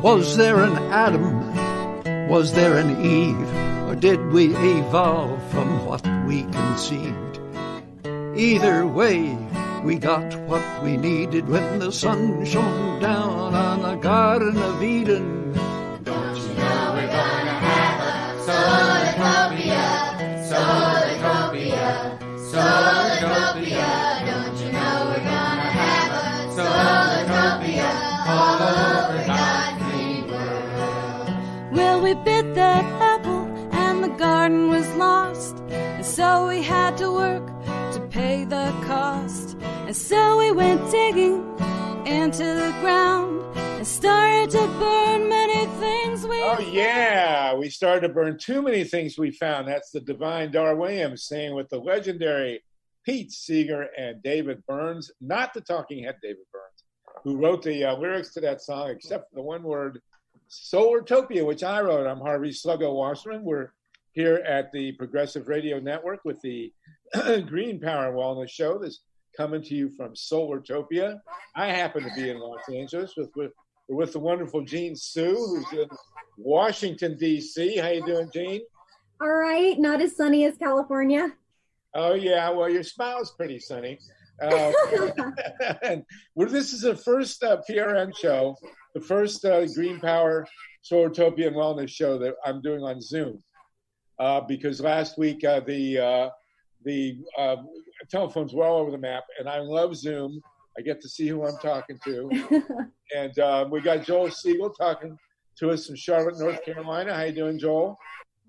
Was there an Adam? Was there an Eve? Or did we evolve from what we conceived? Either way, we got what we needed when the sun shone down on the Garden of Eden. Don't you know we're gonna have a Solartopia, Solartopia, Solartopia. Don't you know we're gonna have a Solartopia all over God's green world? Well, we bit that apple and the garden was lost, and so we had to work to pay the cost. And so we went digging into the ground and started to burn many things we Oh, yeah. We started to burn too many things we found. That's the divine Dar Williams saying with the legendary Pete Seeger and David Burns, not the talking head David Burns, who wrote the lyrics to that song, except for the one word, Solartopia, which I wrote. I'm Harvey Sluggo Wasserman. We're here at the Progressive Radio Network with the Green Power and Wellness Show. This coming to you from Solartopia. I happen to be in Los Angeles with the wonderful Jean Sue, who's in Washington, D.C. How you doing, Jean? All right. Not as sunny as California. Oh, yeah. Well, your smile's pretty sunny. And this is the first PRN show, the first Green Power, Solartopia, and Wellness show that I'm doing on Zoom. Because last week the telephones were all over the map, and I love Zoom. I get to see who I'm talking to. And we got Joel Segal talking to us from Charlotte, North Carolina. How you doing, Joel?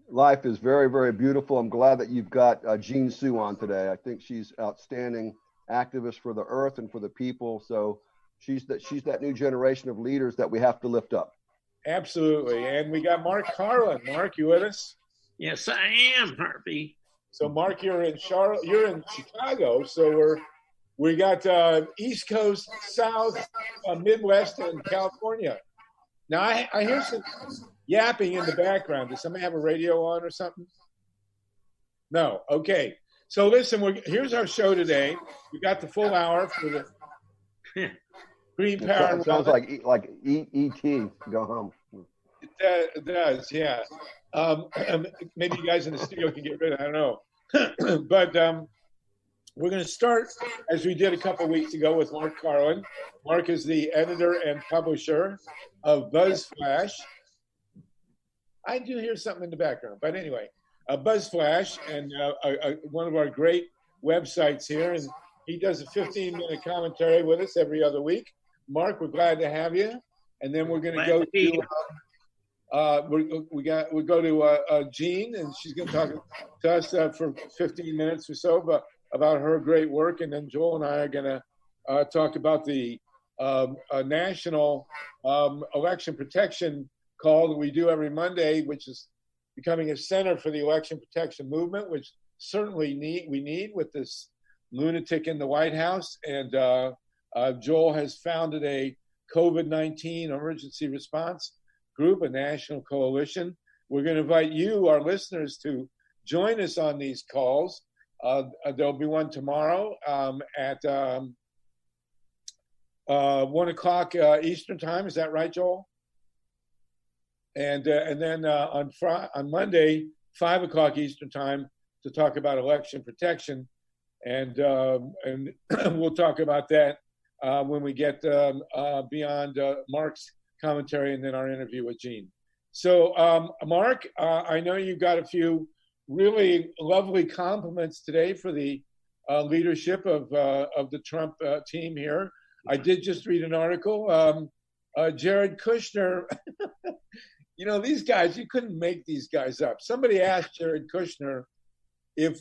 Life is very, very beautiful. I'm glad that you've got Jean Sue on today. I think she's outstanding activist for the earth and for the people. So she's that new generation of leaders that we have to lift up. Absolutely. And we got Mark Karlin. Mark, you with us? Yes, I am, Harvey. So, Mark, you're in Charlotte. You're in Chicago. So we got East Coast, South, Midwest, and California. Now I hear some yapping in the background. Does somebody have a radio on or something? No. Okay. So listen, here's our show today. We got the full hour for the Green Power. It sounds like E.T. Go home. It does, yeah. Maybe you guys in the studio can get rid of it. I don't know. But we're going to start, as we did a couple of weeks ago, with Mark Karlin. Mark is the editor and publisher of BuzzFlash. I do hear something in the background, but anyway, BuzzFlash, and one of our great websites here. And he does a 15-minute commentary with us every other week. Mark, we're glad to have you. And then we're going to go to we go to Jean, and she's going to talk to us for 15 minutes or so about her great work. And then Joel and I are going to talk about the national election protection call that we do every Monday, which is becoming a center for the election protection movement, which certainly we need with this lunatic in the White House. And Joel has founded a COVID-19 emergency response group, a national coalition. We're going to invite you, our listeners, to join us on these calls. There'll be one tomorrow at 1 o'clock Eastern time. Is that right, Joel? And then on Monday, 5 o'clock Eastern time, to talk about election protection, and we'll talk about that when we get beyond Mark's commentary and then our interview with Jean. So, Mark, I know you've got a few really lovely compliments today for the leadership of the Trump team here. I did just read an article. Jared Kushner, you know, these guys, you couldn't make these guys up. Somebody asked Jared Kushner if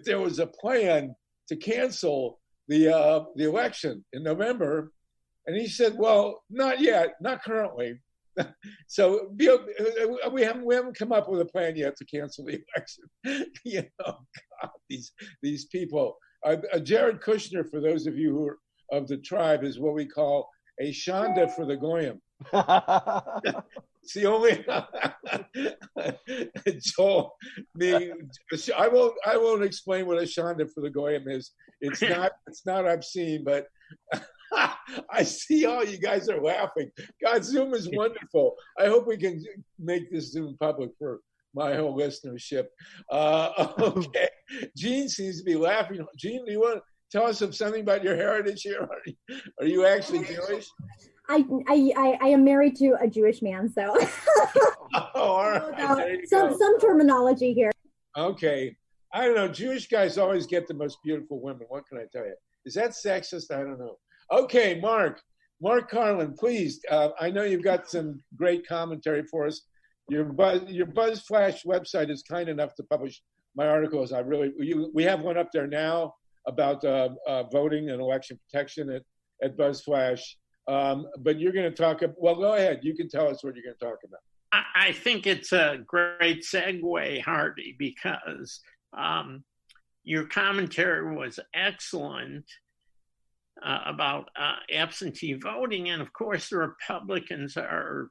there was a plan to cancel the election in November, and he said, "Well, not yet, not currently." So we haven't come up with a plan yet to cancel the election. You know, God, these people. Jared Kushner, for those of you who are of the tribe, is what we call a shanda for the goyim. It's the only Joel. I won't explain what a shanda for the goyim is. It's not obscene, but I see all you guys are laughing. God, Zoom is wonderful. I hope we can make this Zoom public for my whole listenership. Okay. Gene seems to be laughing. Gene, do you want to tell us something about your heritage here? Are you actually Jewish? I am married to a Jewish man, so all right. some terminology here. Okay. I don't know. Jewish guys always get the most beautiful women. What can I tell you? Is that sexist? I don't know. Okay, Mark Karlin, please. I know you've got some great commentary for us. Your BuzzFlash website is kind enough to publish my articles. We have one up there now about voting and election protection at BuzzFlash. But you're going to talk. Well, go ahead. You can tell us what you're going to talk about. I think it's a great segue, Harvey, because your commentary was excellent about absentee voting. And of course, the Republicans are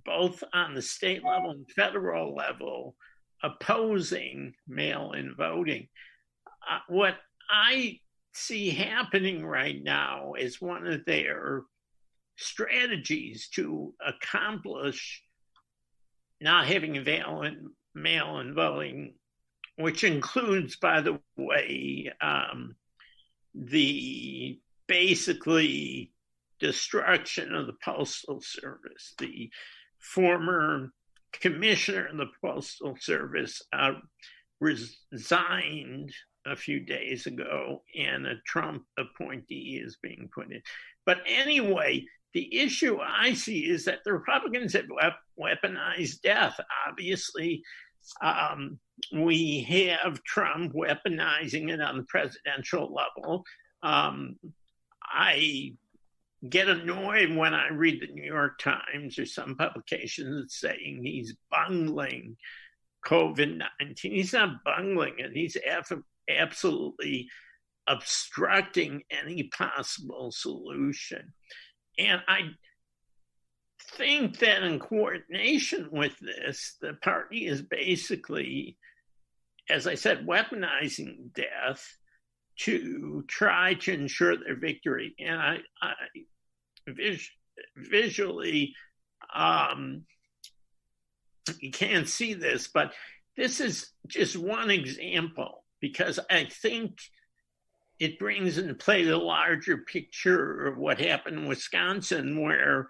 both on the state level and federal level opposing mail-in voting. What I see happening right now is one of their strategies to accomplish not having mail-in voting, which includes, by the way, the basically destruction of the Postal Service. The former commissioner of the Postal Service resigned a few days ago, and a Trump appointee is being put in. But anyway, the issue I see is that the Republicans have weaponized death. Obviously, we have Trump weaponizing it on the presidential level. I get annoyed when I read the New York Times or some publications saying he's bungling COVID-19. He's not bungling it. He's absolutely obstructing any possible solution. And I think that in coordination with this, the party is basically, as I said, weaponizing death to try to ensure their victory. And I visually, you can't see this, but this is just one example, because I think it brings into play the larger picture of what happened in Wisconsin, where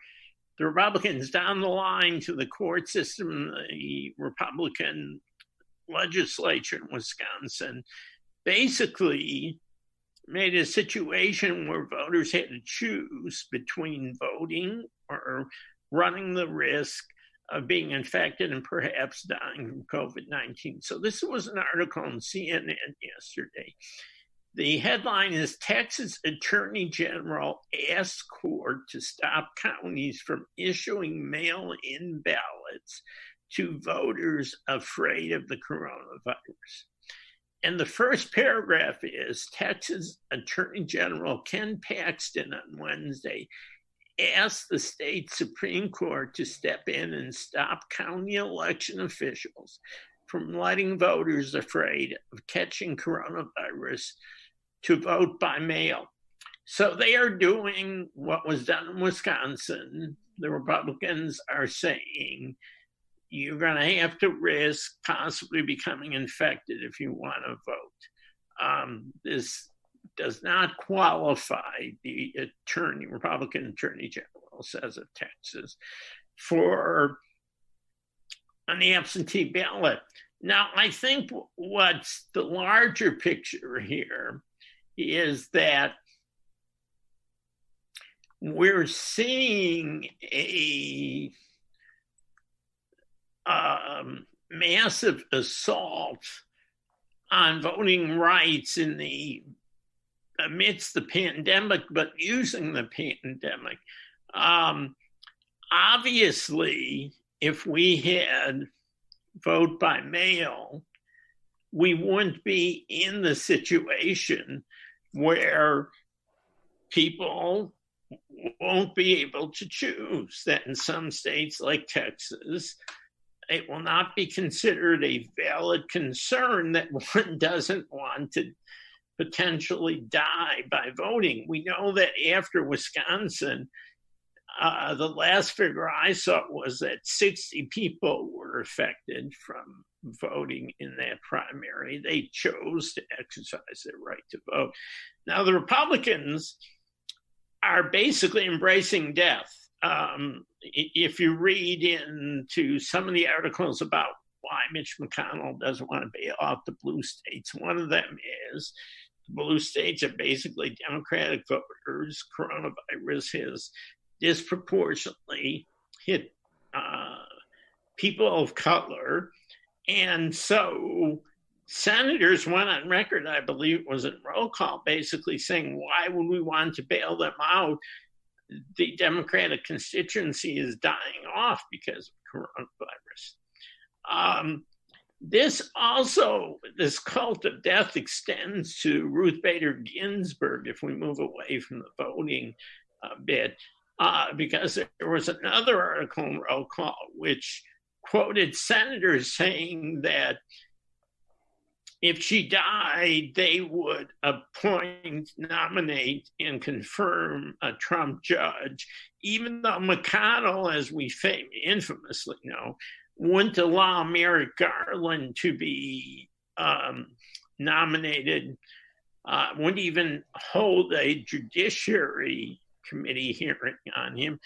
the Republicans down the line to the court system, the Republican legislature in Wisconsin, basically made a situation where voters had to choose between voting or running the risk of being infected and perhaps dying from COVID-19. So this was an article on CNN yesterday. The headline is Texas Attorney General asks court to stop counties from issuing mail-in ballots to voters afraid of the coronavirus. And the first paragraph is Texas Attorney General Ken Paxton on Wednesday asked the state Supreme Court to step in and stop county election officials from letting voters afraid of catching coronavirus to vote by mail. So they are doing what was done in Wisconsin. The Republicans are saying you're going to have to risk possibly becoming infected if you want to vote. This does not qualify the Republican Attorney General, says of Texas, for an absentee ballot. Now, I think what's the larger picture here is that we're seeing a massive assault on voting rights amidst the pandemic, but using the pandemic. Obviously, if we had vote by mail, we wouldn't be in the situation where people won't be able to choose. That in some states like Texas, it will not be considered a valid concern that one doesn't want to potentially die by voting. We know that after Wisconsin, the last figure I saw was that 60 people were affected from voting in that primary. They chose to exercise their right to vote. Now, the Republicans are basically embracing death. If you read into some of the articles about why Mitch McConnell doesn't want to bail out the blue states, one of them is the blue states are basically Democratic voters. Coronavirus has disproportionately hit people of color. And so senators went on record, I believe it was in roll call, basically saying, why would we want to bail them out? The Democratic constituency is dying off because of coronavirus. This cult of death extends to Ruth Bader Ginsburg, if we move away from the voting bit, because there was another article in roll call which quoted senators saying that if she died, they would appoint, nominate, and confirm a Trump judge, even though McConnell, as we infamously know, wouldn't allow Merrick Garland to be nominated, wouldn't even hold a judiciary committee hearing on him,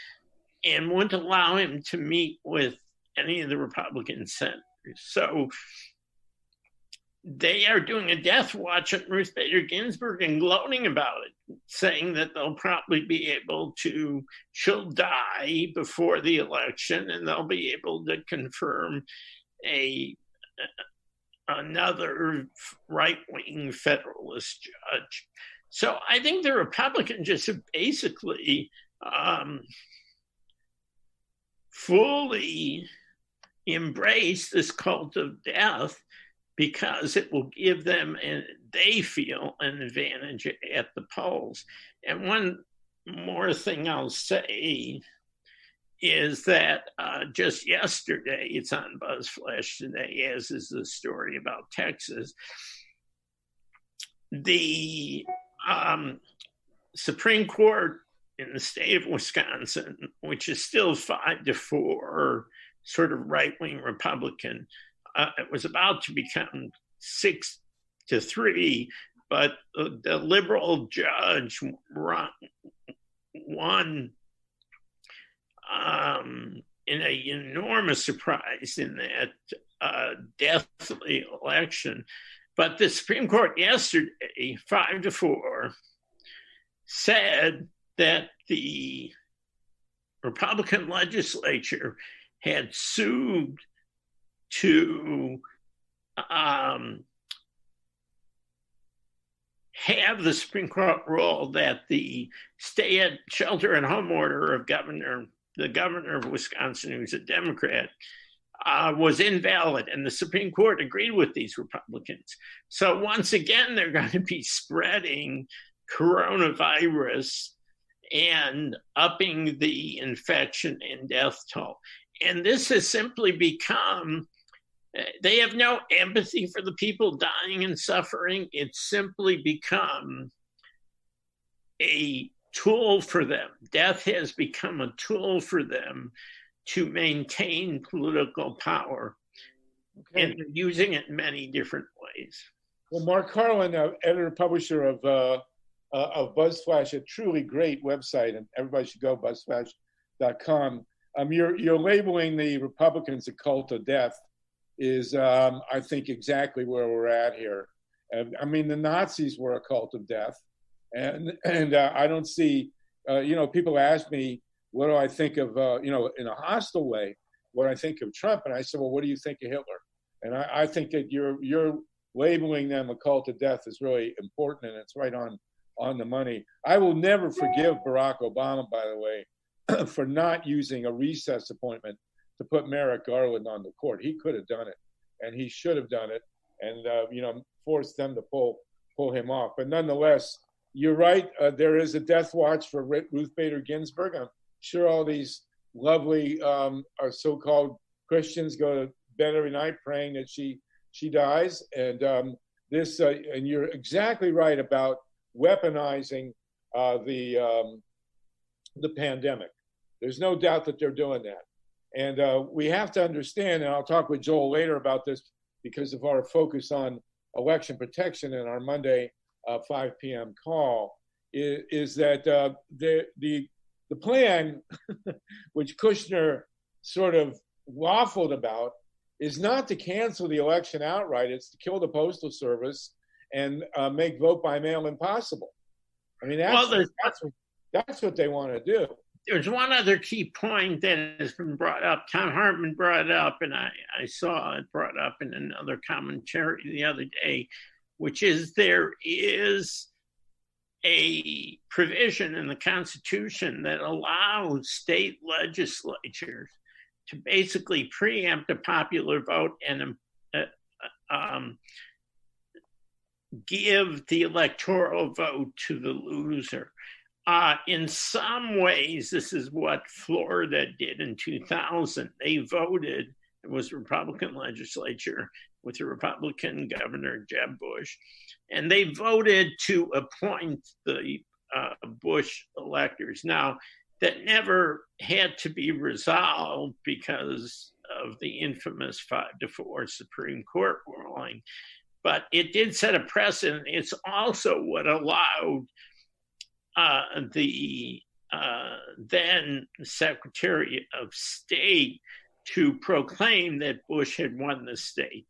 and wouldn't allow him to meet with any of the Republican senators. So they are doing a death watch on Ruth Bader Ginsburg and gloating about it, saying that they'll probably be able to, she'll die before the election, and they'll be able to confirm another right-wing Federalist judge. So I think the Republicans just have basically fully embraced this cult of death, because it will give them, and they feel, an advantage at the polls. And one more thing I'll say is that just yesterday, it's on BuzzFlash today, as is the story about Texas, the Supreme Court in the state of Wisconsin, which is still 5-4, sort of right-wing Republican, it was about to become 6-3, but the liberal judge won in an enormous surprise in that deathly election. But the Supreme Court yesterday, 5-4, said that the Republican legislature had sued to have the Supreme Court rule that the shelter-at-home order of the governor of Wisconsin, who's a Democrat, was invalid, and the Supreme Court agreed with these Republicans. So once again, they're going to be spreading coronavirus and upping the infection and death toll. And this has simply become, they have no empathy for the people dying and suffering. It's simply become a tool for them. Death has become a tool for them to maintain political power. Okay. And they're using it in many different ways. Well, Mark Karlin, editor-publisher of BuzzFlash, a truly great website, and everybody should go buzzflash.com. You're labeling the Republicans a cult of death is, I think, exactly where we're at here. I mean, the Nazis were a cult of death, and I don't see, people ask me, what do I think of, in a hostile way, what I think of Trump, and I said, well, what do you think of Hitler? And I think that you're labeling them a cult of death is really important, and it's right on the money. I will never forgive Barack Obama, by the way, for not using a recess appointment to put Merrick Garland on the court. He could have done it, and he should have done it, and forced them to pull him off. But nonetheless, you're right. There is a death watch for Ruth Bader Ginsburg. I'm sure all these lovely so-called Christians go to bed every night praying that she dies, and this, and you're exactly right about weaponizing the pandemic. There's no doubt that they're doing that. And we have to understand, and I'll talk with Joel later about this because of our focus on election protection in our Monday 5 p.m. call, is that the plan, which Kushner sort of waffled about, is not to cancel the election outright. It's to kill the Postal Service and make vote by mail impossible. I mean, that's what they want to do. There's one other key point that has been brought up. Tom Hartman brought it up, and I saw it brought up in another commentary the other day, which is there is a provision in the Constitution that allows state legislatures to basically preempt a popular vote and give the electoral vote to the loser. In some ways, this is what Florida did in 2000. They voted, it was a Republican legislature with a Republican governor, Jeb Bush, and they voted to appoint the Bush electors. Now, that never had to be resolved because of the infamous 5-4 Supreme Court ruling, but it did set a precedent. It's also what allowed the then Secretary of State to proclaim that Bush had won the state.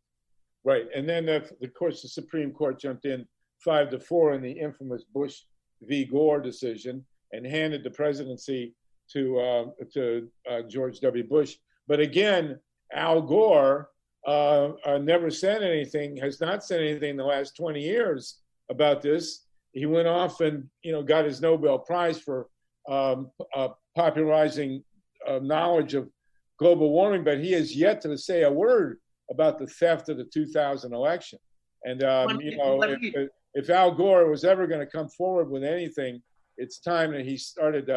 Right, and then of course the Supreme Court jumped in 5-4 in the infamous Bush v. Gore decision and handed the presidency to George W. Bush. But again, Al Gore never said anything, has not said anything in the last 20 years about this. He went off and got his Nobel Prize for popularizing knowledge of global warming, but he has yet to say a word about the theft of the 2000 election. And if Al Gore was ever going to come forward with anything, it's time that he started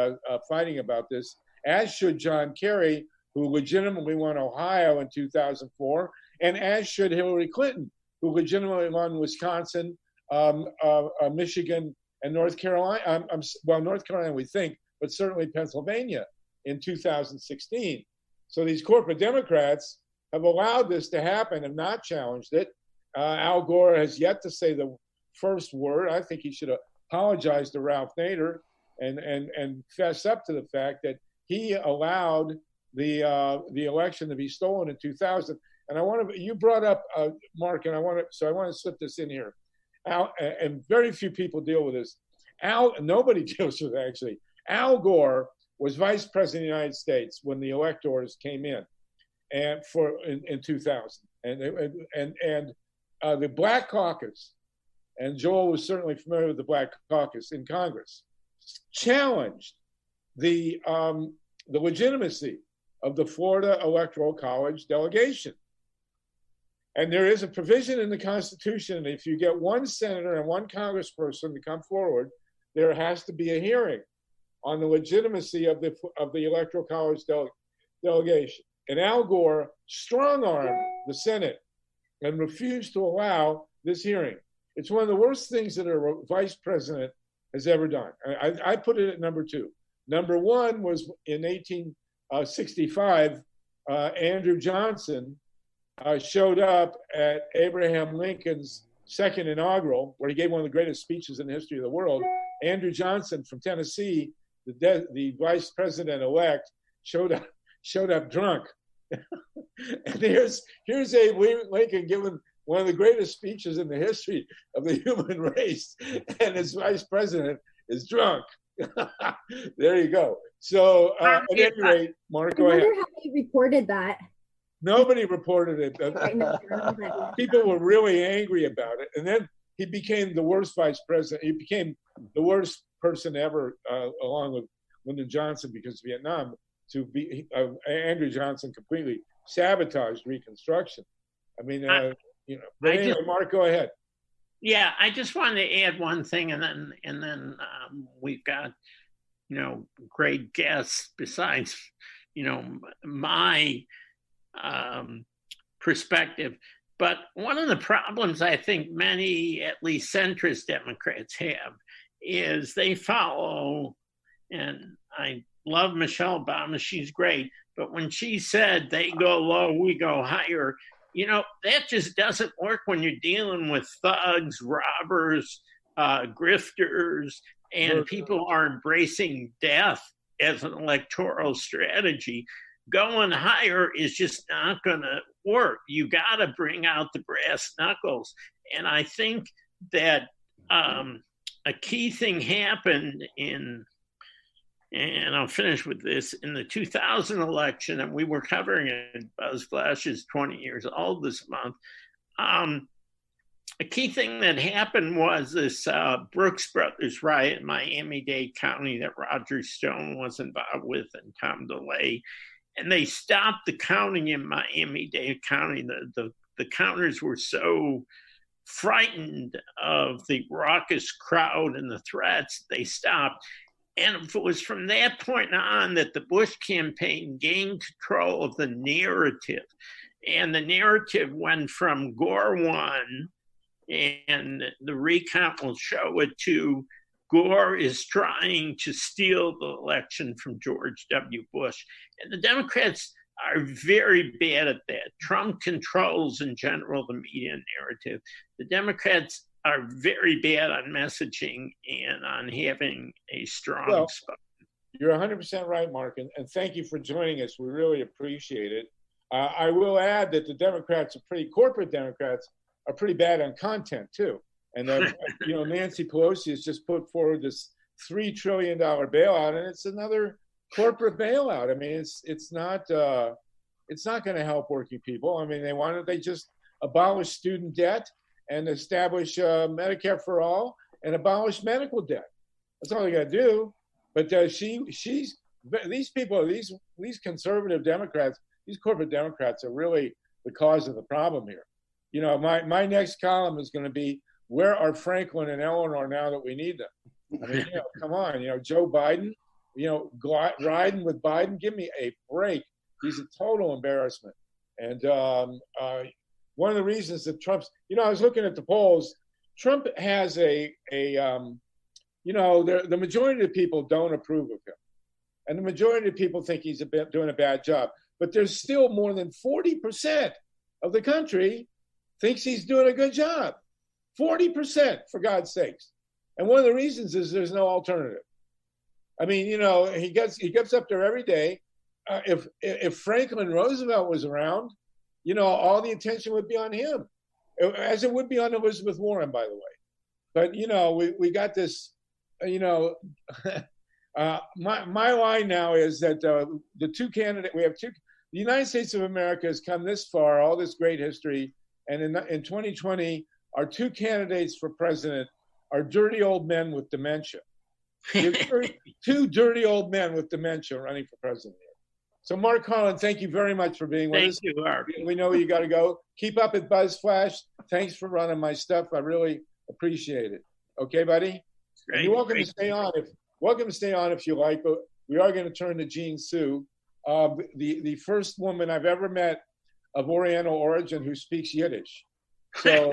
fighting about this, as should John Kerry, who legitimately won Ohio in 2004, and as should Hillary Clinton, who legitimately won Wisconsin, Michigan, and North Carolina. North Carolina we think, but certainly Pennsylvania in 2016. So these corporate Democrats have allowed this to happen and not challenged it. Al Gore has yet to say the first word. I think he should apologize to Ralph Nader and fess up to the fact that he allowed the election to be stolen in 2000. And you brought up Mark, and I want to slip this in here. Al, and very few people deal with this. Nobody deals with it, actually. Al Gore was vice president of the United States when the electors came in, and in 2000, and the Black Caucus, and Joel was certainly familiar with the Black Caucus in Congress, challenged the legitimacy of the Florida Electoral College delegation. And there is a provision in the Constitution, if you get one senator and one congressperson to come forward, there has to be a hearing on the legitimacy of the Electoral College delegation. And Al Gore strong-armed the Senate and refused to allow this hearing. It's one of the worst things that a vice president has ever done. I put it at number 2. Number 1 was in 1865, Andrew Johnson showed up at Abraham Lincoln's second inaugural, where he gave one of the greatest speeches in the history of the world. Andrew Johnson from Tennessee, the vice president-elect, showed up drunk. And here's Abe Lincoln giving one of the greatest speeches in the history of the human race, and his vice president is drunk. There you go. So at any rate, Mark, go ahead. I wonder how they reported that. Nobody reported it. People were really angry about it. And then he became the worst vice president. He became the worst person ever, along with Lyndon Johnson, because of Vietnam, to be Andrew Johnson completely sabotaged Reconstruction. I mean, but anyway, Mark, go ahead. Yeah, I just wanted to add one thing, and then we've got, great guests besides, my perspective. But one of the problems I think many, at least centrist Democrats have, is they follow, and I love Michelle Obama, she's great, but when she said they go low, we go higher, you know, that just doesn't work when you're dealing with thugs, robbers, grifters, and people who are embracing death as an electoral strategy. Going higher is just not going to work. You got to bring out the brass knuckles. And I think that a key thing happened in, and I'll finish with this, in the 2000 election, and we were covering it, BuzzFlash is 20 years old this month. A key thing that happened was this Brooks Brothers riot in Miami-Dade County that Roger Stone was involved with, and Tom DeLay. And they stopped the counting in Miami-Dade County. The counters were so frightened of the raucous crowd and the threats, they stopped. And it was from that point on that the Bush campaign gained control of the narrative. And the narrative went from Gore won, and the recount will show it, to Gore is trying to steal the election from George W. Bush. And the Democrats are very bad at that. Trump controls, in general, the media narrative. The Democrats are very bad on messaging and on having a strong spot. You're 100% right, Mark, and thank you for joining us. We really appreciate it. I will add that the Democrats corporate Democrats are pretty bad on content, too. And you know, Nancy Pelosi has just put forward this $3 trillion bailout, and it's another corporate bailout. I mean, it's not going to help working people. I mean, they just abolish student debt and establish Medicare for all and abolish medical debt. That's all they got to do. But these people, these conservative Democrats, these corporate Democrats are really the cause of the problem here. You know, my next column is going to be, where are Franklin and Eleanor now that we need them? I mean, you know, come on, you know, Joe Biden, you know, riding with Biden, give me a break. He's a total embarrassment. And one of the reasons that Trump's, you know, I was looking at the polls, Trump has you know, the majority of people don't approve of him. And the majority of people think he's doing a bad job. But there's still more than 40% of the country thinks he's doing a good job. 40%, for God's sakes. And one of the reasons is there's no alternative. I mean, you know, he gets up there every day. If Franklin Roosevelt was around, you know, all the attention would be on him, as it would be on Elizabeth Warren, by the way. But, you know, we got this, you know, my line now is that the two candidates, the United States of America has come this far, all this great history, and in 2020, our two candidates for president are dirty old men with dementia. Two dirty old men with dementia running for president here. So, Mark Karlin, thank you very much for being with us. Thank you, Mark. We know you got to go. Keep up at BuzzFlash. Thanks for running my stuff. I really appreciate it. Okay, buddy? Great, you're welcome to stay on. Welcome to stay on if you like, but we are going to turn to Jean Sue, the first woman I've ever met of Oriental origin who speaks Yiddish. So,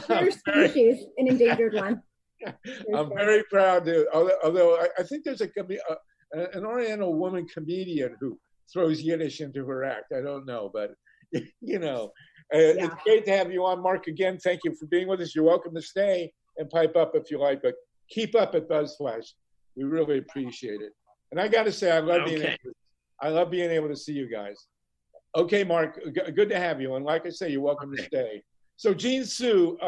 Rare species, an endangered one. I'm very proud to. Although I think there's an Oriental woman comedian who throws Yiddish into her act. I don't know, but you know, it's great to have you on, Mark. Again, thank you for being with us. You're welcome to stay and pipe up if you like, but keep up at BuzzFlash. We really appreciate it. And I got to say, I love being able to see you guys. Okay, Mark, good to have you. And like I say, you're welcome to stay. So Jean Sue,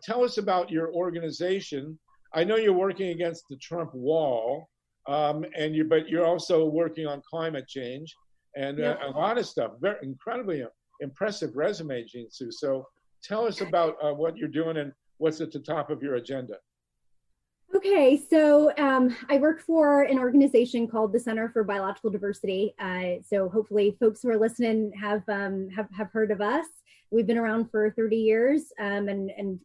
tell us about your organization. I know you're working against the Trump wall, but you're also working on climate change and a lot of stuff. Very incredibly impressive resume, Jean Sue. So tell us about what you're doing and what's at the top of your agenda. Okay, so I work for an organization called the Center for Biological Diversity. So hopefully folks who are listening have heard of us. We've been around for 30 years and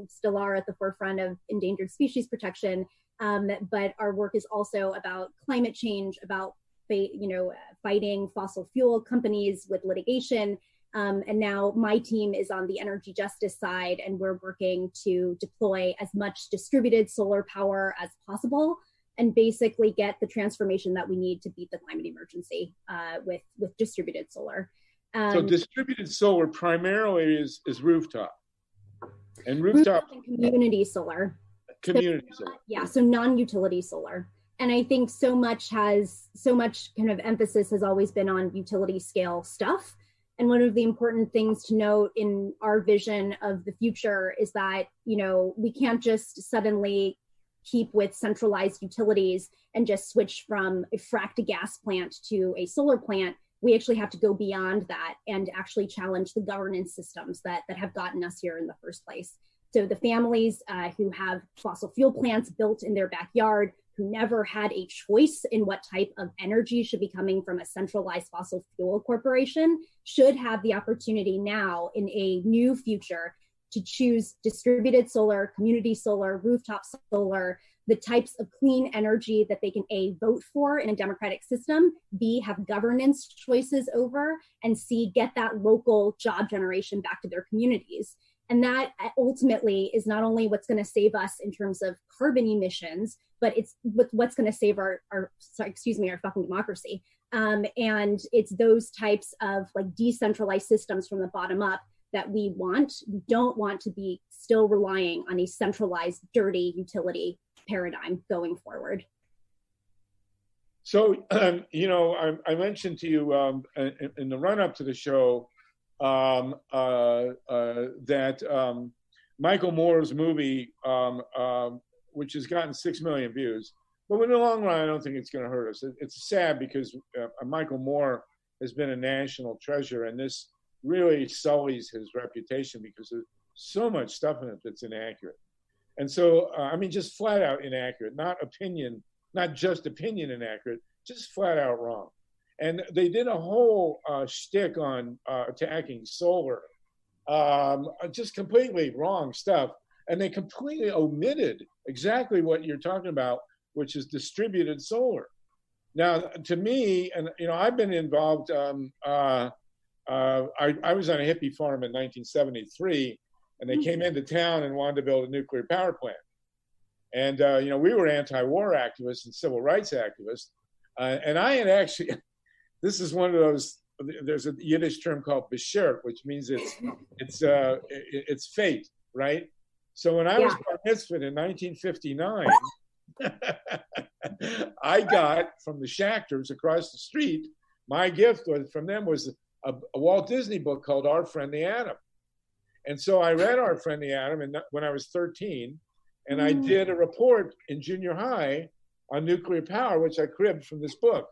still are at the forefront of endangered species protection. But our work is also about climate change, about fighting fossil fuel companies with litigation, And now my team is on the energy justice side, and we're working to deploy as much distributed solar power as possible and basically get the transformation that we need to beat the climate emergency with distributed solar. So distributed solar primarily is rooftop. And rooftop and community solar. Community solar. Yeah, so non-utility solar. And I think so much kind of emphasis has always been on utility scale stuff. And one of the important things to note in our vision of the future is that, you know, we can't just suddenly keep with centralized utilities and just switch from a fracked gas plant to a solar plant. We actually have to go beyond that and actually challenge the governance systems that have gotten us here in the first place. So the families who have fossil fuel plants built in their backyard, who never had a choice in what type of energy should be coming from a centralized fossil fuel corporation, should have the opportunity now in a new future to choose distributed solar, community solar, rooftop solar, the types of clean energy that they can A, vote for in a democratic system, B, have governance choices over, and C, get that local job generation back to their communities. And that ultimately is not only what's going to save us in terms of carbon emissions, but it's what's going to save our fucking democracy. And it's those types of like decentralized systems from the bottom up that we want. We don't want to be still relying on a centralized, dirty utility paradigm going forward. So, you know, I mentioned to you in the run up to the show that Michael Moore's movie, which has gotten 6 million views, but in the long run, I don't think it's going to hurt us. It's sad because Michael Moore has been a national treasure, and this really sullies his reputation because there's so much stuff in it that's inaccurate. And so, I mean, just flat out inaccurate, not just opinion inaccurate, just flat out wrong. And they did a whole shtick on attacking solar, just completely wrong stuff. And they completely omitted exactly what you're talking about, which is distributed solar. Now, to me, and you know, I've been involved. I was on a hippie farm in 1973, and they came into town and wanted to build a nuclear power plant. And you know, we were anti-war activists and civil rights activists, and I had actually. This is one of those. There's a Yiddish term called beshert, which means it's fate, right? So when I was bar mitzvahed in 1959, I got from the Schachters across the street. My gift from them was a Walt Disney book called Our Friend the Atom, and so I read Our Friend the Atom when I was 13, and I did a report in junior high on nuclear power, which I cribbed from this book.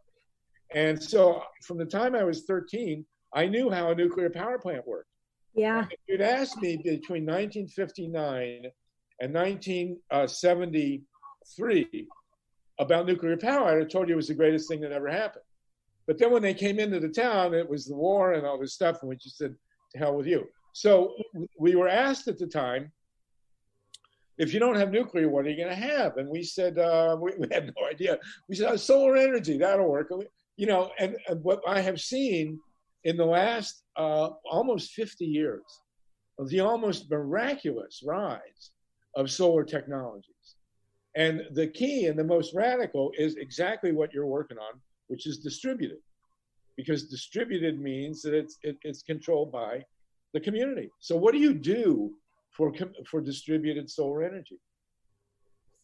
And so from the time I was 13, I knew how a nuclear power plant worked. Yeah. And if you'd asked me between 1959 and 1973 about nuclear power, I'd have told you it was the greatest thing that ever happened. But then when they came into the town, it was the war and all this stuff, and we just said, to hell with you. So we were asked at the time, if you don't have nuclear, what are you going to have? And we said, we had no idea. We said, solar energy, that'll work. You know, and what I have seen in the last almost 50 years of the almost miraculous rise of solar technologies. And the key and the most radical is exactly what you're working on, which is distributed. Because distributed means that it's controlled by the community. So what do you do for distributed solar energy?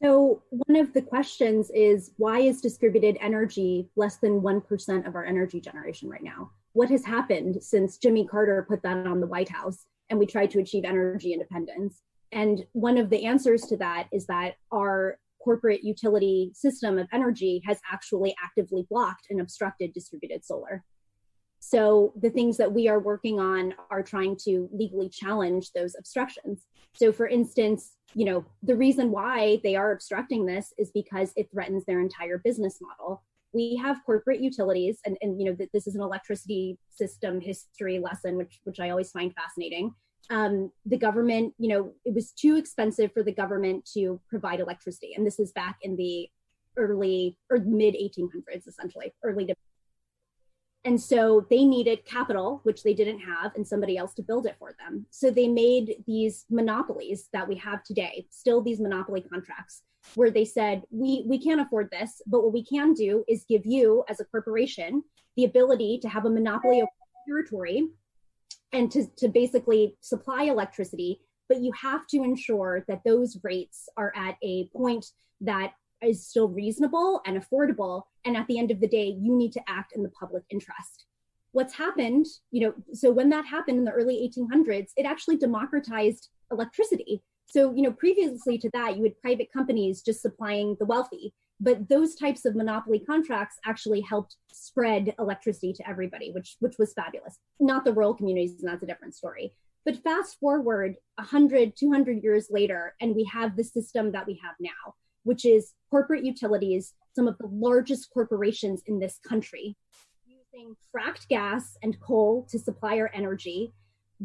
So one of the questions is, why is distributed energy less than 1% of our energy generation right now? What has happened since Jimmy Carter put that on the White House and we tried to achieve energy independence? And one of the answers to that is that our corporate utility system of energy has actually actively blocked and obstructed distributed solar. So the things that we are working on are trying to legally challenge those obstructions. So for instance, you know, the reason why they are obstructing this is because it threatens their entire business model. We have corporate utilities, and you know, this is an electricity system history lesson, which I always find fascinating. The government, you know, it was too expensive for the government to provide electricity. And this is back in the early or mid 1800s, essentially, And so they needed capital, which they didn't have, and somebody else to build it for them. So they made these monopolies that we have today, still these monopoly contracts, where they said, we can't afford this, but what we can do is give you, as a corporation, the ability to have a monopoly over territory and to basically supply electricity, but you have to ensure that those rates are at a point that is still reasonable and affordable. And at the end of the day, you need to act in the public interest. What's happened, so when that happened in the early 1800s, it actually democratized electricity. So, previously to that, you had private companies just supplying the wealthy, but those types of monopoly contracts actually helped spread electricity to everybody, which was fabulous. Not the rural communities, and that's a different story. But fast forward 100, 200 years later, and we have the system that we have now, which is corporate utilities, some of the largest corporations in this country, using fracked gas and coal to supply our energy,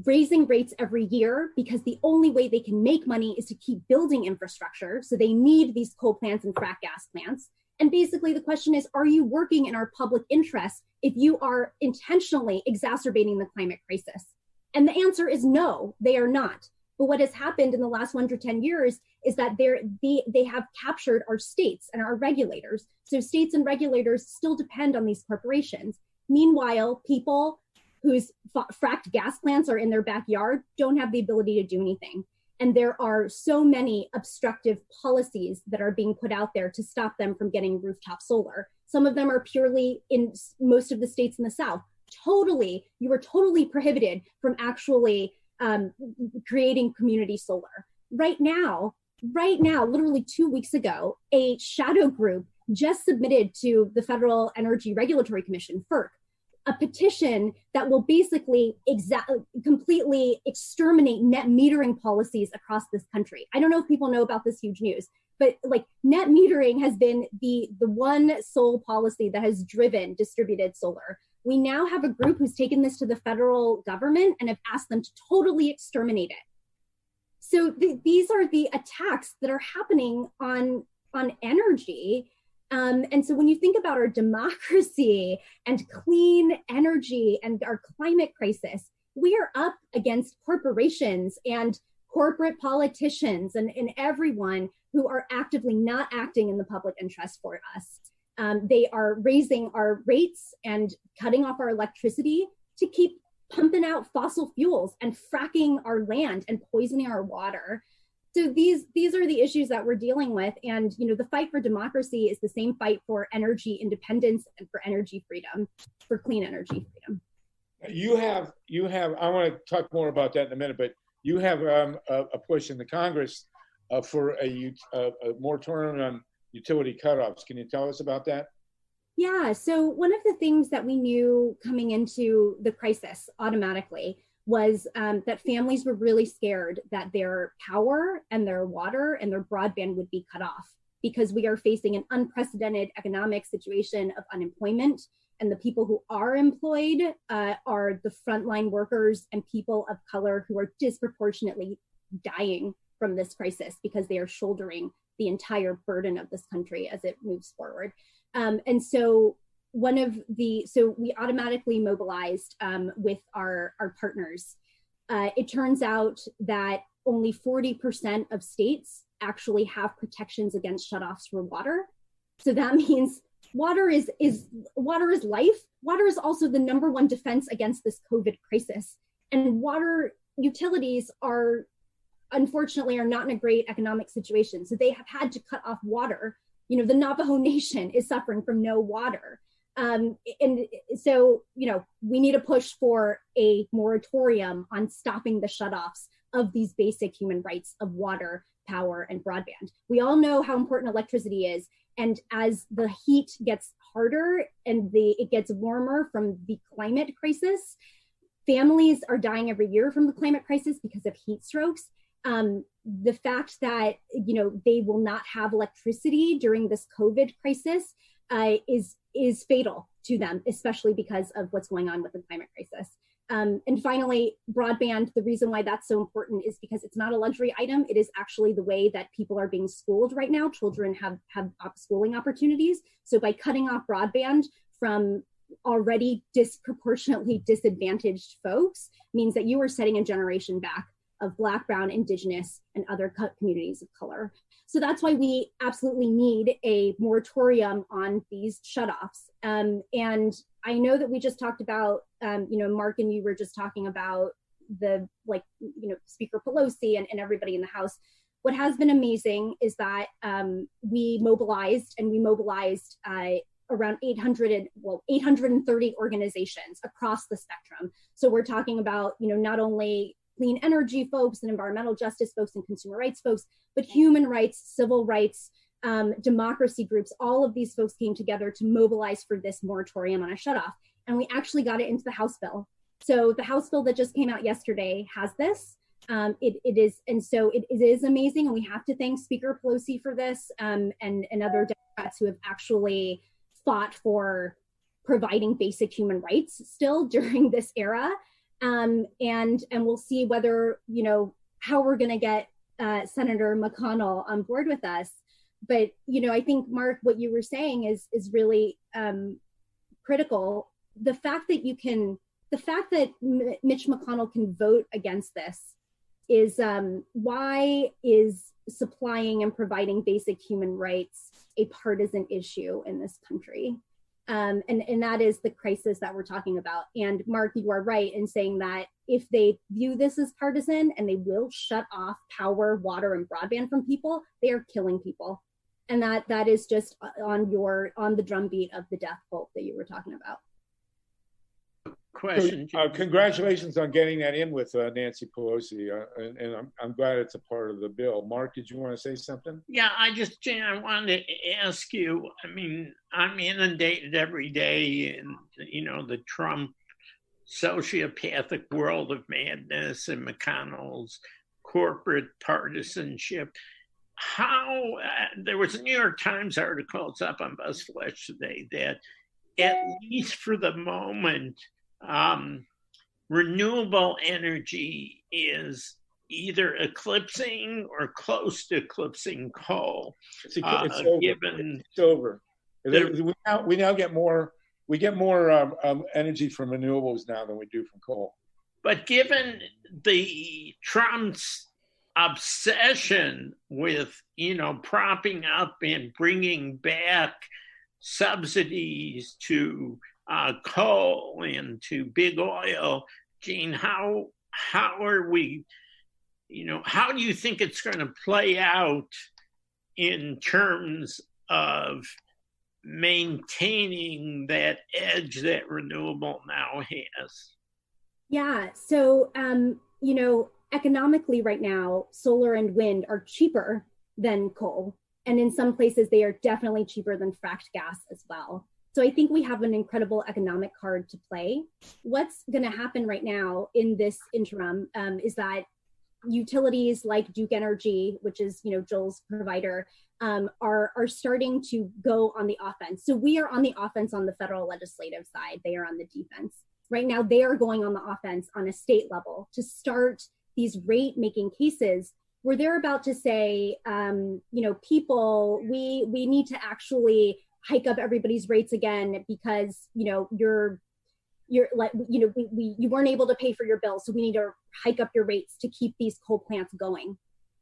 raising rates every year because the only way they can make money is to keep building infrastructure. So they need these coal plants and frack gas plants. And basically the question is, are you working in our public interest if you are intentionally exacerbating the climate crisis? And the answer is no, they are not. But what has happened in the last 110 years is that they have captured our states and our regulators. So states and regulators still depend on these corporations. Meanwhile, people whose fracked gas plants are in their backyard don't have the ability to do anything. And there are so many obstructive policies that are being put out there to stop them from getting rooftop solar. Some of them are purely in most of the states in the South. You are totally prohibited from actually creating community solar. Right now, literally 2 weeks ago, a shadow group just submitted to the Federal Energy Regulatory Commission, FERC, a petition that will basically completely exterminate net metering policies across this country. I don't know if people know about this huge news, but net metering has been the one sole policy that has driven distributed solar. We now have a group who's taken this to the federal government and have asked them to totally exterminate it. So these are the attacks that are happening on energy. And so when you think about our democracy and clean energy and our climate crisis, we are up against corporations and corporate politicians and everyone who are actively not acting in the public interest for us. They are raising our rates and cutting off our electricity to keep pumping out fossil fuels and fracking our land and poisoning our water. So these are the issues that we're dealing with. And, the fight for democracy is the same fight for energy independence and for energy freedom, for clean energy freedom. You have, I want to talk more about that in a minute, but you have a push in the Congress for a moratorium on utility cutoffs. Can you tell us about that? Yeah, so one of the things that we knew coming into the crisis automatically was that families were really scared that their power and their water and their broadband would be cut off because we are facing an unprecedented economic situation of unemployment. And the people who are employed are the frontline workers and people of color who are disproportionately dying from this crisis because they are shouldering the entire burden of this country as it moves forward. And so we automatically mobilized with our partners. It turns out that only 40% of states actually have protections against shutoffs for water. So that means water is life. Water is also the #1 defense against this COVID crisis. And water utilities unfortunately are not in a great economic situation. So they have had to cut off water. The Navajo Nation is suffering from no water. And so, we need to push for a moratorium on stopping the shutoffs of these basic human rights of water, power, and broadband. We all know how important electricity is. And as the heat gets harder and it gets warmer from the climate crisis, families are dying every year from the climate crisis because of heat strokes. The fact that, they will not have electricity during this COVID crisis is fatal to them, especially because of what's going on with the climate crisis. And finally, broadband, the reason why that's so important is because it's not a luxury item. It is actually the way that people are being schooled right now. Children have schooling opportunities. So by cutting off broadband from already disproportionately disadvantaged folks means that you are setting a generation back of Black, Brown, Indigenous, and other communities of color. So that's why we absolutely need a moratorium on these shutoffs. And I know that we just talked about, Mark and you were just talking about the, Speaker Pelosi and everybody in the House. What has been amazing is that we mobilized around 830 organizations across the spectrum. So we're talking about, not only clean energy folks and environmental justice folks and consumer rights folks, but human rights, civil rights, democracy groups. All of these folks came together to mobilize for this moratorium on a shutoff. And we actually got it into the House bill. So the House bill that just came out yesterday has this. It is amazing. And we have to thank Speaker Pelosi for this and other Democrats who have actually fought for providing basic human rights still during this era. And we'll see whether, how we're going to get Senator McConnell on board with us. But, I think, Mark, what you were saying is really critical. The fact that Mitch McConnell can vote against this is why is supplying and providing basic human rights a partisan issue in this country? And that is the crisis that we're talking about. And Mark, you are right in saying that if they view this as partisan and they will shut off power, water, and broadband from people, they are killing people. And that is just on the drumbeat of the death cult that you were talking about. Question. Congratulations on getting that in with Nancy Pelosi, and I'm glad it's a part of the bill. Mark, did you want to say something? Yeah, I wanted to ask you. I mean, I'm inundated every day in the Trump sociopathic world of madness and McConnell's corporate partisanship. How there was a New York Times article, it's up on BuzzFlash today, that at least for the moment, renewable energy is either eclipsing or close to eclipsing coal. It's over. We now get more. We get more energy from renewables now than we do from coal. But given the Trump's obsession with propping up and bringing back subsidies to coal and to big oil, Gene, how are we, how do you think it's going to play out in terms of maintaining that edge that renewable now has? Yeah, so, economically right now, solar and wind are cheaper than coal. And in some places, they are definitely cheaper than fracked gas as well. So I think we have an incredible economic card to play. What's going to happen right now in this interim is that utilities like Duke Energy, which is Joel's provider, are starting to go on the offense. So we are on the offense on the federal legislative side. They are on the defense. Right now, they are going on the offense on a state level to start these rate-making cases where they're about to say, people, we need to actually hike up everybody's rates again because you weren't able to pay for your bill, so we need to hike up your rates to keep these coal plants going.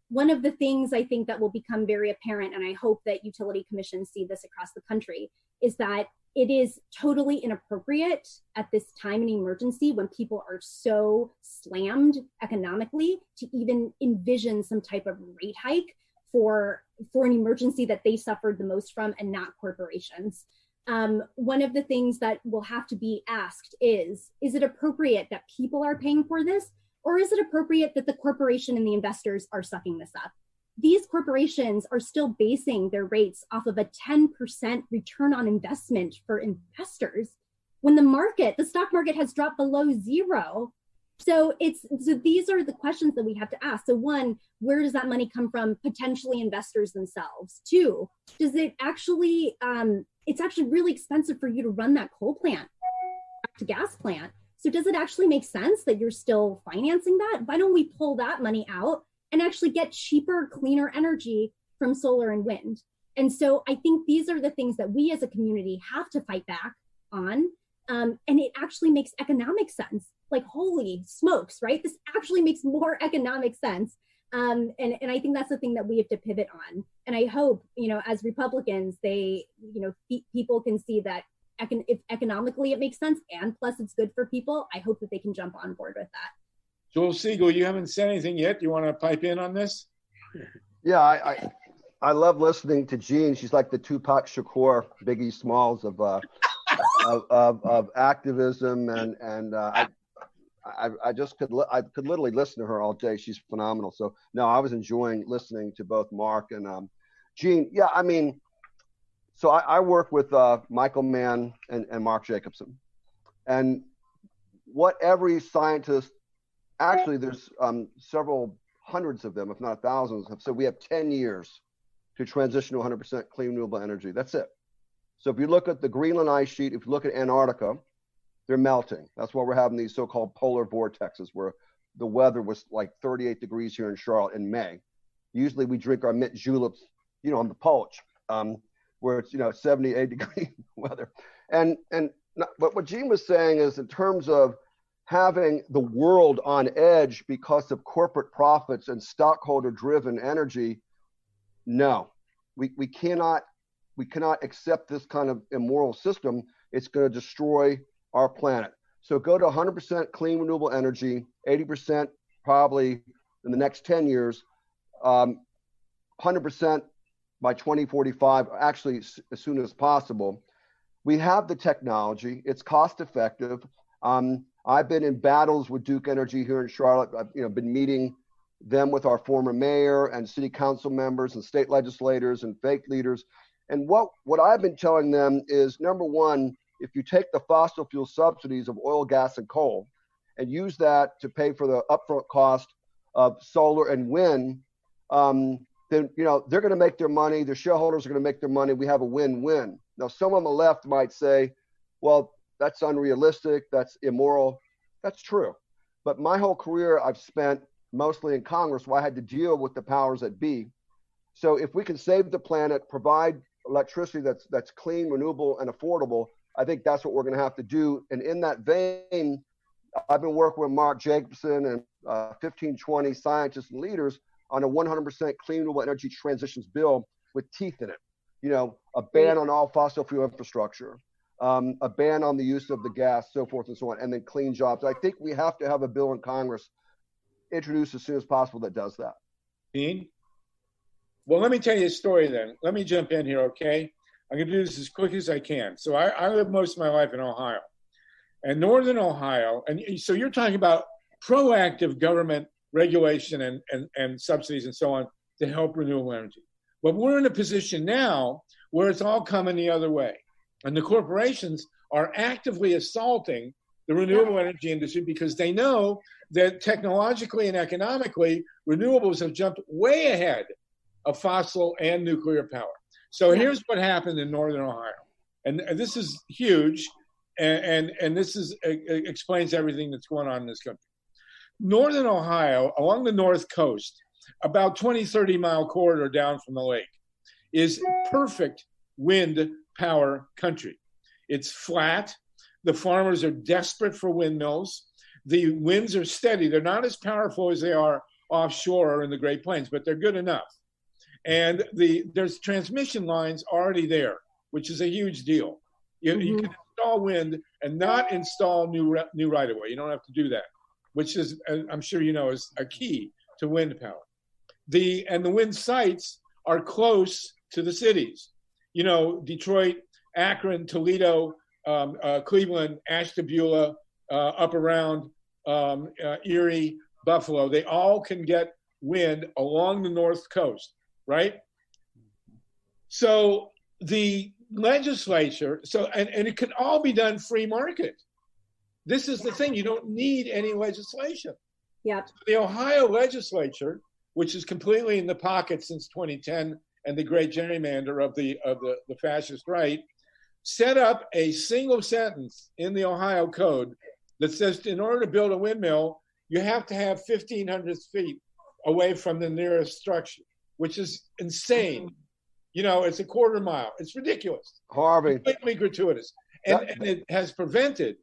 One of the things I think that will become very apparent, and I hope that utility commissions see this across the country, is that it is totally inappropriate at this time in emergency when people are so slammed economically to even envision some type of rate hike for an emergency that they suffered the most from and not corporations. One of the things that will have to be asked is it appropriate that people are paying for this? Or is it appropriate that the corporation and the investors are sucking this up? These corporations are still basing their rates off of a 10% return on investment for investors when the stock market has dropped below zero. So these are the questions that we have to ask. So one, where does that money come from? Potentially investors themselves. Two, does it actually, it's actually really expensive for you to run that coal plant to gas plant. So does it actually make sense that you're still financing that? Why don't we pull that money out and actually get cheaper, cleaner energy from solar and wind? And so I think these are the things that we as a community have to fight back on. And it actually makes economic sense. Like, holy smokes, right? This actually makes more economic sense. And I think that's the thing that we have to pivot on. And I hope, as Republicans, they, people can see that if economically it makes sense and plus it's good for people, I hope that they can jump on board with that. Joel Segal, you haven't said anything yet. Do you want to pipe in on this? Yeah, I love listening to Jean. She's like the Tupac Shakur, Biggie Smalls of activism, and I could literally listen to her all day. She's phenomenal. So no, I was enjoying listening to both Mark and Jean. Yeah, I mean, so I work with Michael Mann and Mark Jacobson, and what every scientist, actually there's several hundreds of them, if not thousands, have said we have 10 years to transition to 100% clean renewable energy. That's it. So if you look at the Greenland ice sheet, if you look at Antarctica, they're melting. That's why we're having these so-called polar vortexes where the weather was like 38 degrees here in Charlotte in May. Usually we drink our mint juleps, on the porch, where it's 78 degree weather. But what Jean was saying is, in terms of having the world on edge because of corporate profits and stockholder driven energy, no, we cannot accept this kind of immoral system. It's going to destroy our planet. So go to 100% clean renewable energy, 80% probably in the next 10 years, 100% by 2045, actually as soon as possible. We have the technology. It's cost effective. I've been in battles with Duke Energy here in Charlotte. I've been meeting them with our former mayor and city council members and state legislators and fake leaders. And what I've been telling them is, number one, if you take the fossil fuel subsidies of oil, gas, and coal and use that to pay for the upfront cost of solar and wind, then they're going to make their money. Their shareholders are going to make their money. We have a win-win. Now, some on the left might say, well, that's unrealistic. That's immoral. That's true. But my whole career I've spent mostly in Congress, where I had to deal with the powers that be. So if we can save the planet, provide electricity that's clean, renewable, and affordable, I think that's what we're going to have to do. And in that vein, I've been working with Mark Jacobson and 15, 20 scientists and leaders on a 100% clean renewable energy transitions bill with teeth in it. A ban on all fossil fuel infrastructure, a ban on the use of the gas, so forth and so on, and then clean jobs. I think we have to have a bill in Congress introduced as soon as possible that does that. Dean? Well, let me tell you a story then. Let me jump in here, okay? I'm going to do this as quick as I can. So I lived most of my life in Ohio. And Northern Ohio, and so you're talking about proactive government regulation and subsidies and so on to help renewable energy. But we're in a position now where it's all coming the other way. And the corporations are actively assaulting the renewable energy industry because they know that technologically and economically, renewables have jumped way ahead of fossil and nuclear power. So here's what happened in Northern Ohio. And this is huge. And this explains everything that's going on in this country. Northern Ohio, along the North Coast, about 20, 30 mile corridor down from the lake, is perfect wind power country. It's flat. The farmers are desperate for windmills. The winds are steady. They're not as powerful as they are offshore or in the Great Plains, but they're good enough. And there's transmission lines already there, which is a huge deal. You can install wind and not install new right-of-way. You don't have to do that, which is, I'm sure you know, is a key to wind power. And the wind sites are close to the cities. Detroit, Akron, Toledo, Cleveland, Ashtabula, up around Erie, Buffalo. They all can get wind along the North Coast, right? So the legislature, and it can all be done free market. This is the thing, you don't need any legislation. Yeah. So the Ohio legislature, which is completely in the pocket since 2010 and the great gerrymander of the fascist right, set up a single sentence in the Ohio code that says in order to build a windmill, you have to have 1,500 feet away from the nearest structure, which is insane. It's a quarter mile. It's ridiculous. Harvey. Completely gratuitous. And it has prevented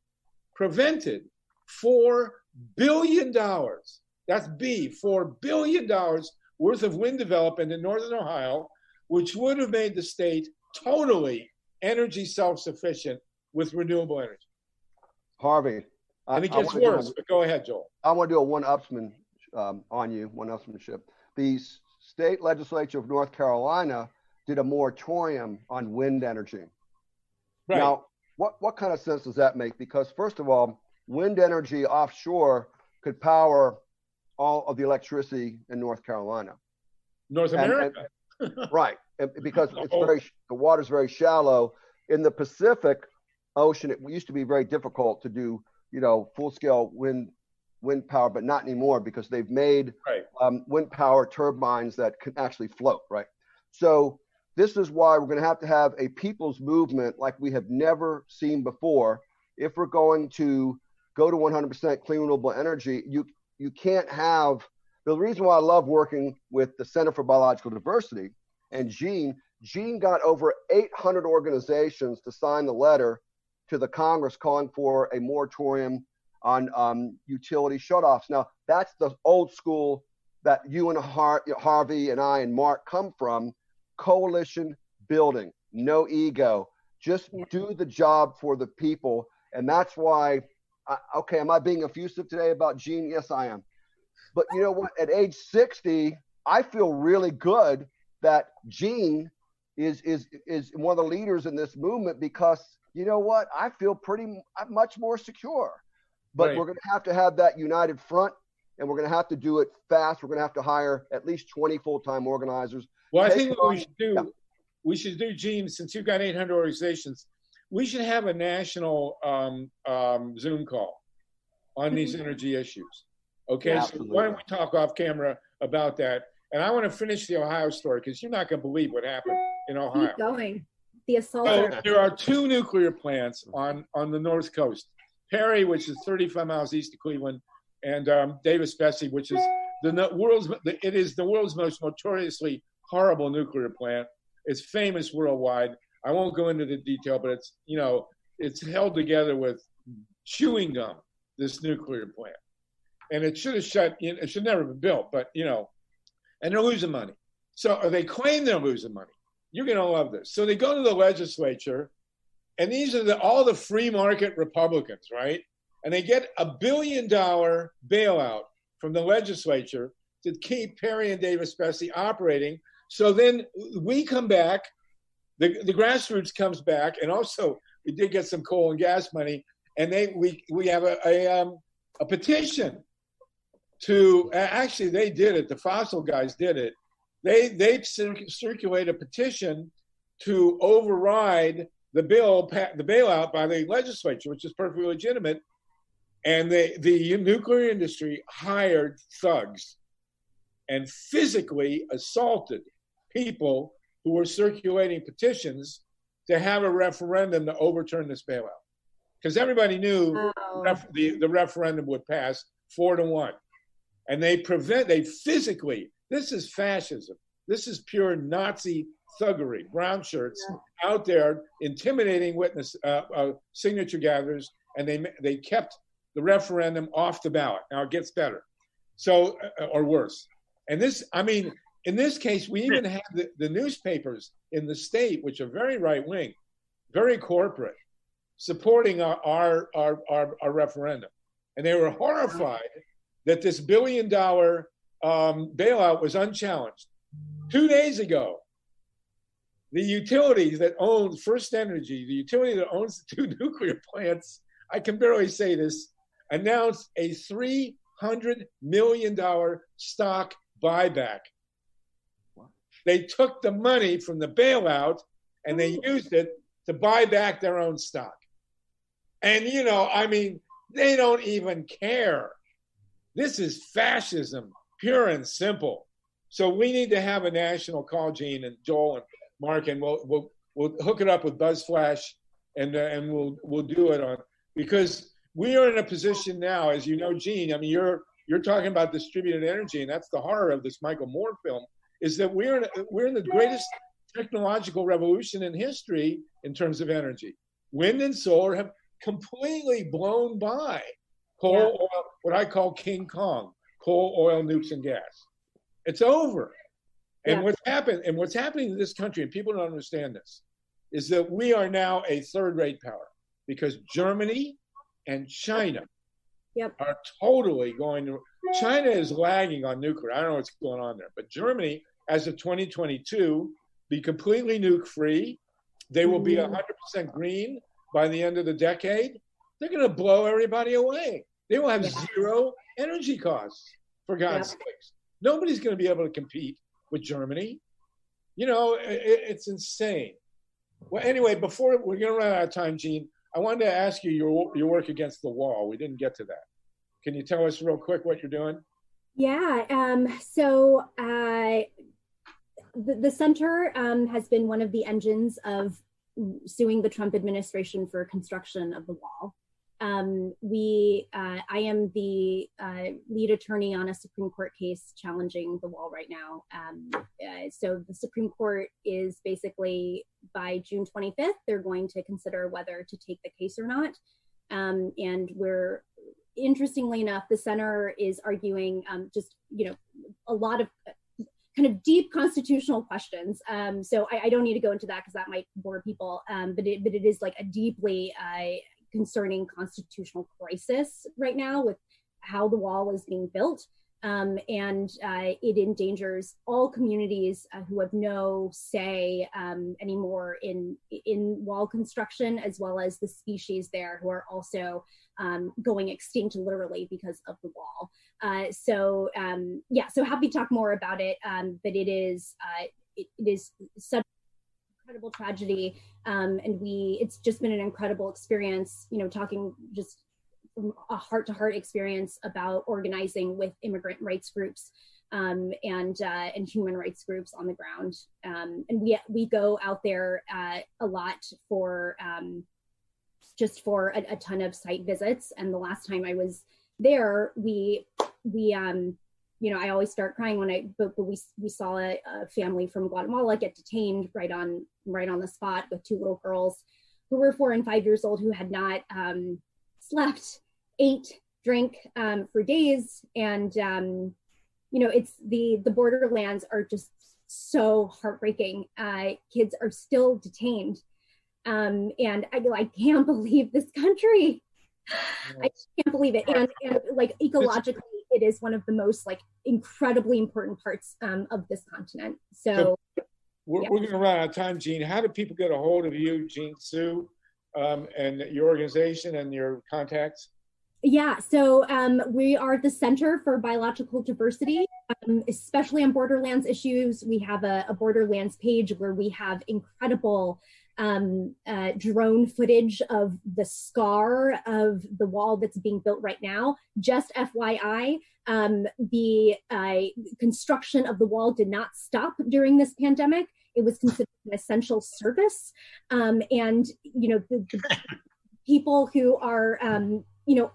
$4 billion. That's $4 billion worth of wind development in Northern Ohio, which would have made the state totally energy self-sufficient with renewable energy. Harvey. And it gets worse, but go ahead, Joel. I want to do a one-upsman on you, one-upsmanship. The state legislature of North Carolina did a moratorium on wind energy. Right. Now, what kind of sense does that make? Because first of all, wind energy offshore could power all of the electricity in North Carolina. North America. Right. Because the water's very shallow. In the Pacific Ocean, it used to be very difficult to do, full-scale wind power, but not anymore because they've made wind power turbines that can actually float, right? So this is why we're going to have a people's movement like we have never seen before. If we're going to go to 100% clean renewable energy, you can't have, the reason why I love working with the Center for Biological Diversity and Gene got over 800 organizations to sign the letter to the Congress calling for a moratorium on utility shutoffs. Now, that's the old school that you and Harvey and I and Mark come from, coalition building, no ego, just do the job for the people. And that's why, am I being effusive today about Gene? Yes, I am. But you know what? At age 60, I feel really good that Gene is one of the leaders in this movement because you know what? I feel much more secure. But we're going to have that united front, and we're going to have to do it fast. We're going to have to hire at least 20 full-time organizers. Well, I think what we should do, Gene, since you've got 800 organizations, we should have a national Zoom call on these energy issues. Okay, yeah, so why don't we talk off camera about that? And I want to finish the Ohio story because you're not going to believe what happened in Ohio. Keep going. The assault. So there are 2 nuclear plants on the North Coast. Perry, which is 35 miles east of Cleveland, and Davis-Besse, which is the world's most notoriously horrible nuclear plant. It's famous worldwide. I won't go into the detail, but it's held together with chewing gum, this nuclear plant. And it should have it should never have been built, but and they're losing money. So they claim they're losing money. You're going to love this. So they go to the legislature, and these are all the free market Republicans, right? And they get $1 billion bailout from the legislature to keep Perry and Davis-Besse operating. So then we come back, the grassroots comes back, and also we did get some coal and gas money, and we have a petition to actually they did it. The fossil guys did it. They circulate a petition to override the bailout by the legislature, which is perfectly legitimate. And the nuclear industry hired thugs and physically assaulted people who were circulating petitions to have a referendum to overturn this bailout. Because everybody knew the referendum would pass 4-1. And they physically, this is fascism. This is pure Nazi thuggery, brown shirts out there intimidating signature gatherers, and they kept the referendum off the ballot. Now it gets better, or worse. And in this case, we even have the newspapers in the state, which are very right wing, very corporate, supporting our referendum, and they were horrified that this $1 billion bailout was unchallenged. 2 days ago, the utilities that own First Energy, the utility that owns the 2 nuclear plants, I can barely say this, announced a $300 million stock buyback. They took the money from the bailout and they used it to buy back their own stock. And, they don't even care. This is fascism, pure and simple. So we need to have a national call, Gene and Joel and Mark, and we'll hook it up with BuzzFlash, and we'll do it because we are in a position now, as you know, Gene. You're talking about distributed energy, and that's the horror of this Michael Moore film. Is that we're in the greatest technological revolution in history in terms of energy. Wind and solar have completely blown by coal, Yeah. oil, what I call King Kong, coal, oil, nukes, and gas. It's over. And Yeah. what's happening in this country, and people don't understand this, is that we are now a third-rate power because Germany and China Yep. are totally going to. China is lagging on nuclear. I don't know what's going on there, but Germany, as of 2022, be completely nuke-free. They will be 100% green by the end of the decade. They're going to blow everybody away. They will have zero energy costs, for God's sakes. Nobody's going to be able to compete with Germany. You know, it's insane. Well, anyway, before we're going to run out of time, Gene, I wanted to ask you your work against the wall. We didn't get to that. Can you tell us real quick what you're doing? Yeah. So the center has been one of the engines of suing the Trump administration for construction of the wall. I am the lead attorney on a Supreme Court case challenging the wall right now. So the Supreme Court is basically, by June 25th, they're going to consider whether to take the case or not. And we're, interestingly enough, the center is arguing just, a lot of kind of deep constitutional questions. So I don't need to go into that because that might bore people. But it is like a deeply concerning constitutional crisis right now with how the wall is being built. And it endangers all communities who have no say anymore in wall construction, as well as the species there who are also going extinct literally because of the wall. So happy to talk more about it, but it is such incredible tragedy, and it's just been an incredible experience, talking just from a heart-to-heart experience about organizing with immigrant rights groups and human rights groups on the ground, and we go out there a lot for just for a ton of site visits. And the last time I was there, we I always start crying but we saw a family from Guatemala get detained right on the spot with two little girls who were 4 and 5 years old, who had not slept, ate, drank for days. And it's the borderlands are just so heartbreaking. Kids are still detained, and I can't believe this country. I can't believe it. And like ecologically, it is one of the most like incredibly important parts of this continent. So we're going to run out of time, Gene. How do people get a hold of you, Jean Sue, and your organization and your contacts? Yeah, so we are the Center for Biological Diversity, especially on borderlands issues. We have a borderlands page where we have incredible drone footage of the scar of the wall that's being built right now. Just FYI, the construction of the wall did not stop during this pandemic. It was considered an essential service. And, the people who are,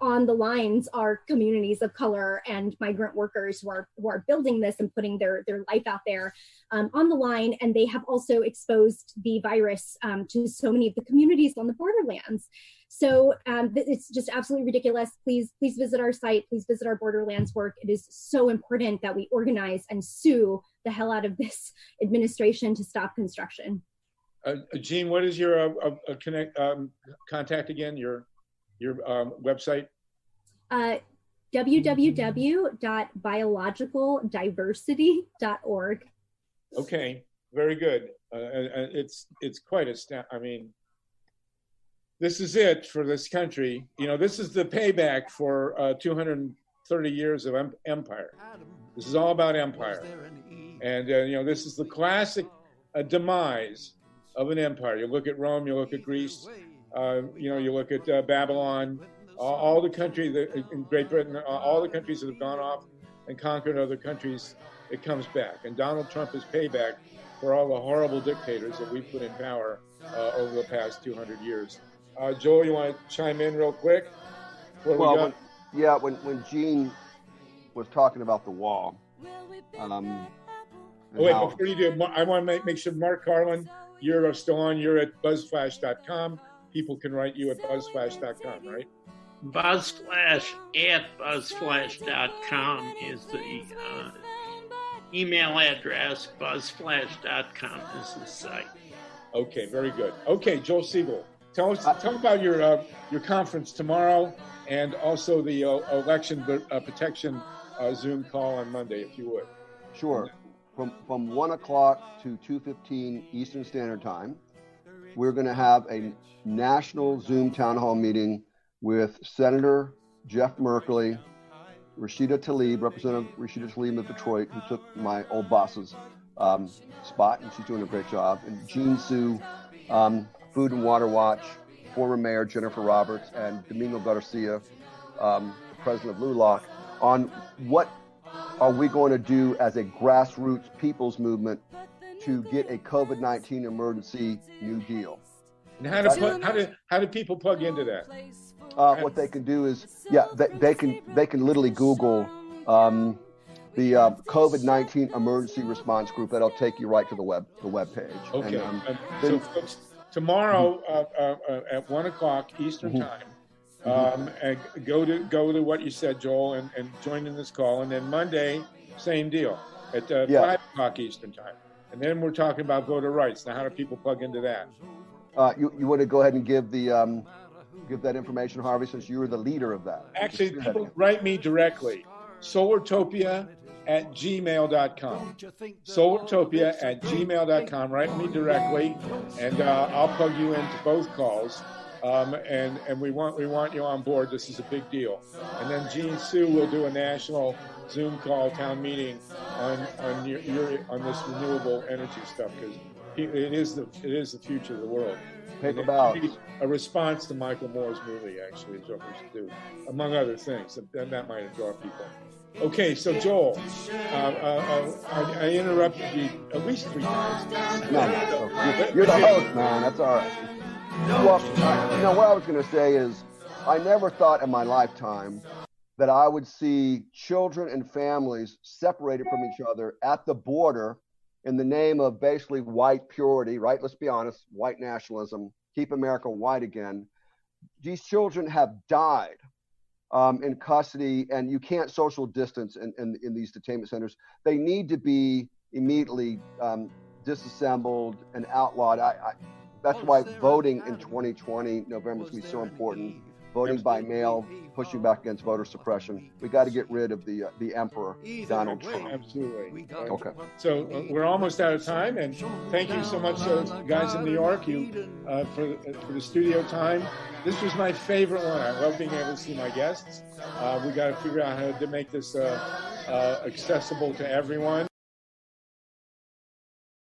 on the lines are communities of color and migrant workers who are building this and putting their life out there on the line. And they have also exposed the virus to so many of the communities on the borderlands. So it's just absolutely ridiculous. Please visit our site. Please visit our borderlands work. It is so important that we organize and sue the hell out of this administration to stop construction. Jean, what is your contact again? Your website? www.biologicaldiversity.org. Okay, very good. It's quite astounding. I mean, this is it for this country. This is the payback for 230 years of empire. This is all about empire. And, this is the classic demise of an empire. You look at Rome, you look at Greece, you look at Babylon, all the countries in Great Britain, all the countries that have gone off and conquered other countries, it comes back. And Donald Trump is payback for all the horrible dictators that we've put in power over the past 200 years. Joel, you want to chime in real quick? When Jean was talking about the wall. Before you do, I want to make sure, Mark Karlin, you're still on. You're at buzzflash.com. people can write you at buzzflash.com, right? Buzzflash@buzzflash.com is the email address. Buzzflash.com is the site. Okay, very good. Okay, Joel Segal, tell about your conference tomorrow, and also the election protection Zoom call on Monday, if you would. Sure. From 1 o'clock to 2:15 Eastern Standard Time, we're going to have a national Zoom town hall meeting with Senator Jeff Merkley, Rashida Tlaib, Representative Rashida Tlaib of Detroit, who took my old boss's spot, and she's doing a great job, and Jean Sue, Food and Water Watch, former Mayor Jennifer Roberts, and Domingo Garcia, the president of LULAC, on what are we going to do as a grassroots people's movement to get a COVID-19 emergency New Deal. And how do people plug into that? What they can do is, they can literally Google the COVID-19 emergency response group. That'll take you right to the web page. Okay. And, so folks, tomorrow at 1 o'clock Eastern time, and go to what you said, Joel, and join in this call. And then Monday, same deal at 5 o'clock Eastern time. And then we're talking about voter rights. Now, how do people plug into that? You want to go ahead and give that information, Harvey, since you were the leader of that. Actually, people write me directly. Solartopia@gmail.com. Solartopia@gmail.com. Write me directly, and I'll plug you into both calls. And we want you on board. This is a big deal. And then Jean Sue will do a national Zoom call town meeting on this renewable energy stuff, because it is the future of the world. Paper ballots. A response to Michael Moore's movie, actually, is what we should do, among other things. And that might draw people. Okay, so Joel, I interrupted you at least 3 times. No, you're the host, man. That's all right. Well, what I was going to say is, I never thought in my lifetime that I would see children and families separated from each other at the border in the name of basically white purity, right? Let's be honest, white nationalism, keep America white again. These children have died in custody, and you can't social distance in these detainment centers. They need to be immediately disassembled and outlawed. That's why voting in 2020, November, is going to be so important. Voting by mail, pushing back against voter suppression. We got to get rid of the emperor, Donald Trump. Absolutely. Okay. So we're almost out of time, and thank you so much, guys in New York, for the studio time. This was my favorite one. I love being able to see my guests. We got to figure out how to make this accessible to everyone.